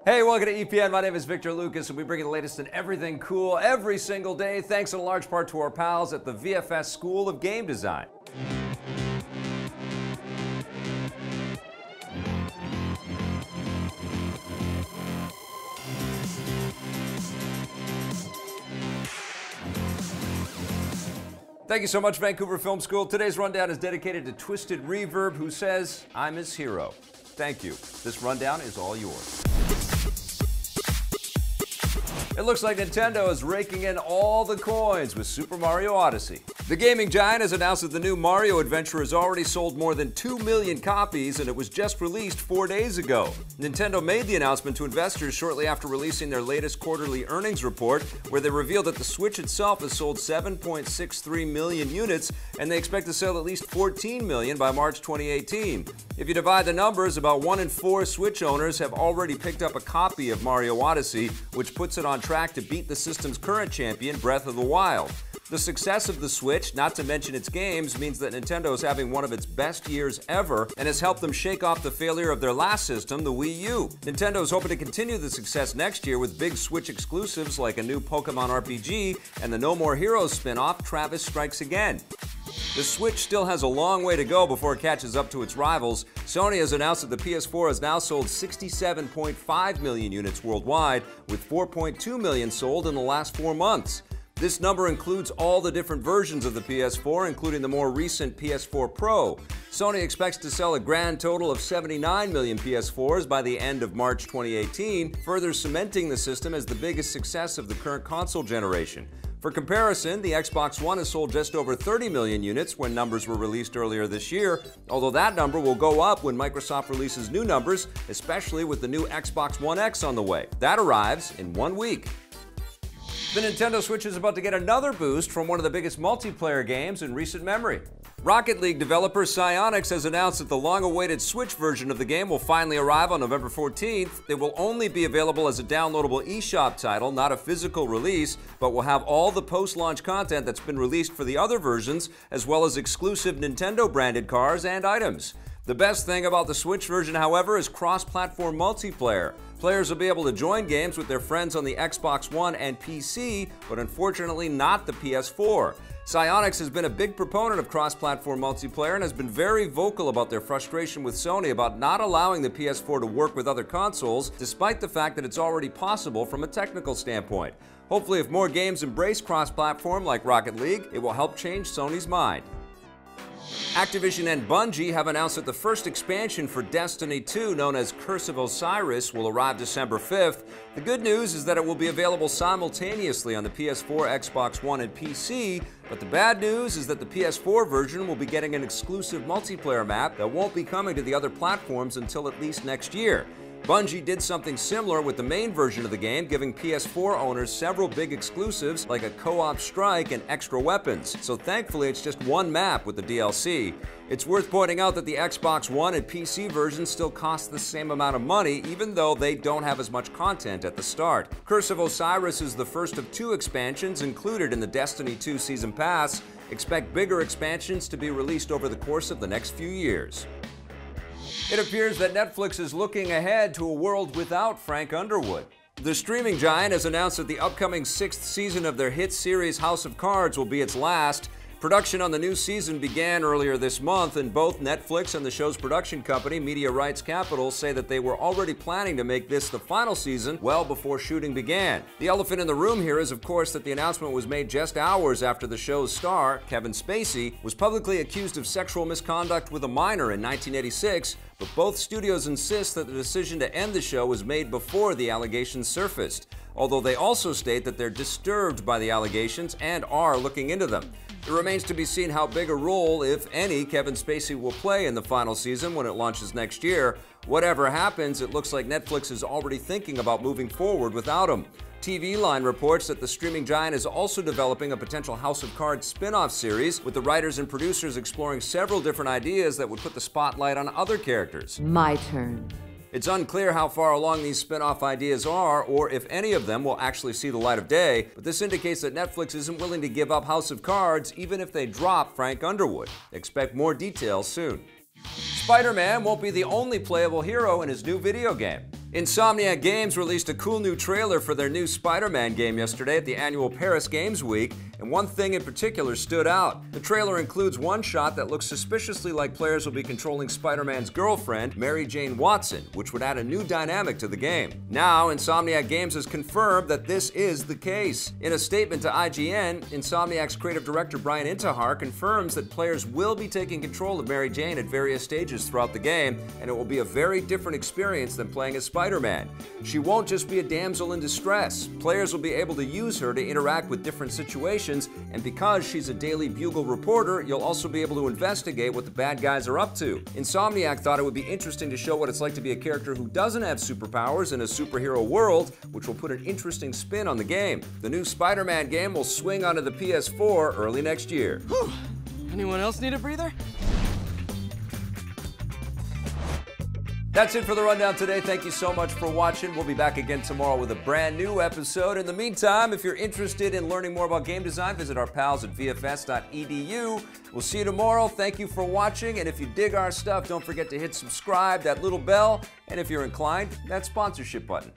Hey, welcome to EPN. My name is Victor Lucas, and we bring you the latest in everything cool every single day, thanks in large part to our pals at the VFS School of Game Design. Thank you so much, Vancouver Film School. Today's rundown is dedicated to Twisted Reverb, who says, "I'm his hero." Thank you. This rundown is all yours. It looks like Nintendo is raking in all the coins with Super Mario Odyssey. The gaming giant has announced that the new Mario adventure has already sold more than 2 million copies, and it was just released 4 days ago. Nintendo made the announcement to investors shortly after releasing their latest quarterly earnings report, where they revealed that the Switch itself has sold 7.63 million units, and they expect to sell at least 14 million by March 2018. If you divide the numbers, about 1 in 4 Switch owners have already picked up a copy of Mario Odyssey, which puts it on track to beat the system's current champion, Breath of the Wild. The success of the Switch, not to mention its games, means that Nintendo is having one of its best years ever and has helped them shake off the failure of their last system, the Wii U. Nintendo is hoping to continue the success next year with big Switch exclusives like a new Pokemon RPG and the No More Heroes spin-off, Travis Strikes Again. The Switch still has a long way to go before it catches up to its rivals. Sony has announced that the PS4 has now sold 67.5 million units worldwide, with 4.2 million sold in the last 4 months. This number includes all the different versions of the PS4, including the more recent PS4 Pro. Sony expects to sell a grand total of 79 million PS4s by the end of March 2018, further cementing the system as the biggest success of the current console generation. For comparison, the Xbox One has sold just over 30 million units when numbers were released earlier this year, although that number will go up when Microsoft releases new numbers, especially with the new Xbox One X on the way. That arrives in 1 week. The Nintendo Switch is about to get another boost from one of the biggest multiplayer games in recent memory. Rocket League developer Psyonix has announced that the long-awaited Switch version of the game will finally arrive on November 14th. It will only be available as a downloadable eShop title, not a physical release, but will have all the post-launch content that's been released for the other versions, as well as exclusive Nintendo-branded cars and items. The best thing about the Switch version, however, is cross-platform multiplayer. Players will be able to join games with their friends on the Xbox One and PC, but unfortunately not the PS4. Psyonix has been a big proponent of cross-platform multiplayer and has been very vocal about their frustration with Sony about not allowing the PS4 to work with other consoles, despite the fact that it's already possible from a technical standpoint. Hopefully, if more games embrace cross-platform like Rocket League, it will help change Sony's mind. Activision and Bungie have announced that the first expansion for Destiny 2, known as Curse of Osiris, will arrive December 5th. The good news is that it will be available simultaneously on the PS4, Xbox One, and PC, but the bad news is that the PS4 version will be getting an exclusive multiplayer map that won't be coming to the other platforms until at least next year. Bungie did something similar with the main version of the game, giving PS4 owners several big exclusives like a co-op strike and extra weapons. So thankfully, it's just one map with the DLC. It's worth pointing out that the Xbox One and PC versions still cost the same amount of money, even though they don't have as much content at the start. Curse of Osiris is the first of 2 expansions included in the Destiny 2 Season Pass. Expect bigger expansions to be released over the course of the next few years. It appears that Netflix is looking ahead to a world without Frank Underwood. The streaming giant has announced that the upcoming 6th season of their hit series House of Cards will be its last. Production on the new season began earlier this month, and both Netflix and the show's production company, Media Rights Capital, say that they were already planning to make this the final season well before shooting began. The elephant in the room here is, of course, that the announcement was made just hours after the show's star, Kevin Spacey, was publicly accused of sexual misconduct with a minor in 1986, but both studios insist that the decision to end the show was made before the allegations surfaced, although they also state that they're disturbed by the allegations and are looking into them. It remains to be seen how big a role, if any, Kevin Spacey will play in the final season when it launches next year. Whatever happens, it looks like Netflix is already thinking about moving forward without him. TV Line reports that the streaming giant is also developing a potential House of Cards spin-off series, with the writers and producers exploring several different ideas that would put the spotlight on other characters. My turn. It's unclear how far along these spin-off ideas are, or if any of them will actually see the light of day, but this indicates that Netflix isn't willing to give up House of Cards even if they drop Frank Underwood. Expect more details soon. Spider-Man won't be the only playable hero in his new video game. Insomniac Games released a cool new trailer for their new Spider-Man game yesterday at the annual Paris Games Week, and one thing in particular stood out. The trailer includes one shot that looks suspiciously like players will be controlling Spider-Man's girlfriend, Mary Jane Watson, which would add a new dynamic to the game. Now, Insomniac Games has confirmed that this is the case. In a statement to IGN, Insomniac's creative director Brian Intihar confirms that players will be taking control of Mary Jane at various stages throughout the game, and it will be a very different experience than playing as Spider-Man. She won't just be a damsel in distress. Players will be able to use her to interact with different situations, and because she's a Daily Bugle reporter, you'll also be able to investigate what the bad guys are up to. Insomniac thought it would be interesting to show what it's like to be a character who doesn't have superpowers in a superhero world, which will put an interesting spin on the game. The new Spider-Man game will swing onto the PS4 early next year. Whew. Anyone else need a breather? That's it for the Rundown today. Thank you so much for watching. We'll be back again tomorrow with a brand new episode. In the meantime, if you're interested in learning more about game design, visit our pals at VFS.edu. We'll see you tomorrow. Thank you for watching. And if you dig our stuff, don't forget to hit subscribe, that little bell, and if you're inclined, that sponsorship button.